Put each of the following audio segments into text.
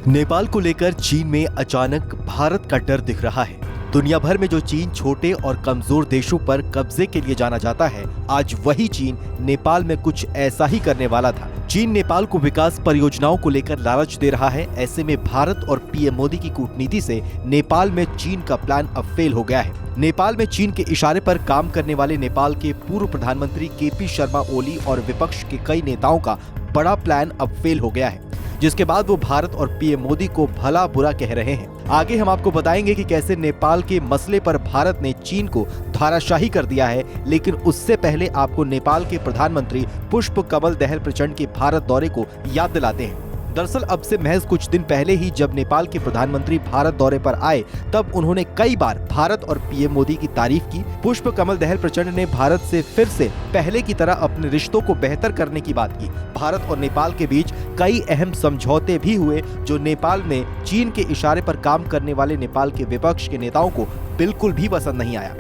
नेपाल को लेकर चीन में अचानक भारत का डर दिख रहा है। दुनिया भर में जो चीन छोटे और कमजोर देशों पर कब्जे के लिए जाना जाता है, आज वही चीन नेपाल में कुछ ऐसा ही करने वाला था। चीन नेपाल को विकास परियोजनाओं को लेकर लालच दे रहा है। ऐसे में भारत और पीएम मोदी की कूटनीति से नेपाल में चीन का प्लान अब फेल हो गया है। नेपाल में चीन के इशारे पर काम करने वाले नेपाल के पूर्व प्रधानमंत्री केपी शर्मा ओली और विपक्ष के कई नेताओं का बड़ा प्लान अब फेल हो गया है, जिसके बाद वो भारत और पीएम मोदी को भला बुरा कह रहे हैं। आगे हम आपको बताएंगे कि कैसे नेपाल के मसले पर भारत ने चीन को धाराशाही कर दिया है, लेकिन उससे पहले आपको नेपाल के प्रधानमंत्री पुष्प कमल दहल प्रचंड के भारत दौरे को याद दिलाते हैं। दरअसल अब से महज कुछ दिन पहले ही जब नेपाल के प्रधानमंत्री भारत दौरे पर आए, तब उन्होंने कई बार भारत और पीएम मोदी की तारीफ की। पुष्प कमल दहल प्रचंड ने भारत से फिर से पहले की तरह अपने रिश्तों को बेहतर करने की बात की। भारत और नेपाल के बीच कई अहम समझौते भी हुए, जो नेपाल में चीन के इशारे पर काम करने वाले नेपाल के विपक्ष के नेताओं को बिल्कुल भी पसंद नहीं आया।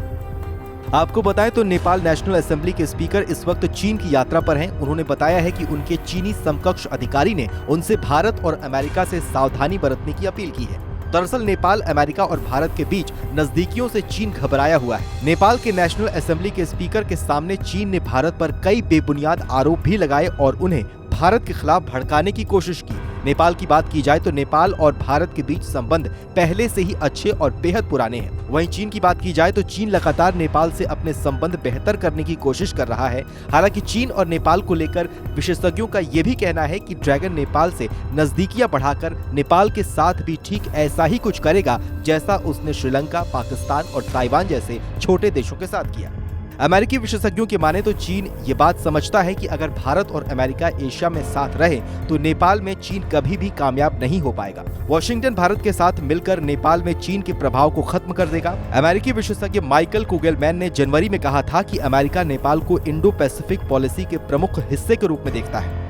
आपको बताएं तो नेपाल नेशनल असेंबली के स्पीकर इस वक्त चीन की यात्रा पर हैं। उन्होंने बताया है कि उनके चीनी समकक्ष अधिकारी ने उनसे भारत और अमेरिका से सावधानी बरतने की अपील की है। दरअसल नेपाल, अमेरिका और भारत के बीच नजदीकियों से चीन घबराया हुआ है। नेपाल के नेशनल असेंबली के स्पीकर के सामने चीन ने भारत पर कई बेबुनियाद आरोप भी लगाए और उन्हें भारत के खिलाफ भड़काने की कोशिश की। नेपाल की बात की जाए तो नेपाल और भारत के बीच संबंध पहले से ही अच्छे और बेहद पुराने हैं। वहीं चीन की बात की जाए तो चीन लगातार नेपाल से अपने संबंध बेहतर करने की कोशिश कर रहा है। हालांकि चीन और नेपाल को लेकर विशेषज्ञों का ये भी कहना है कि ड्रैगन नेपाल से नजदीकियां बढ़ाकर नेपाल के साथ भी ठीक ऐसा ही कुछ करेगा, जैसा उसने श्रीलंका, पाकिस्तान और ताइवान जैसे छोटे देशों के साथ किया। अमेरिकी विशेषज्ञों के माने तो चीन ये बात समझता है कि अगर भारत और अमेरिका एशिया में साथ रहे तो नेपाल में चीन कभी भी कामयाब नहीं हो पाएगा। वॉशिंगटन भारत के साथ मिलकर नेपाल में चीन के प्रभाव को खत्म कर देगा। अमेरिकी विशेषज्ञ माइकल कुगलमैन ने जनवरी में कहा था कि अमेरिका नेपाल को इंडो पैसिफिक पॉलिसी के प्रमुख हिस्से के रूप में देखता है।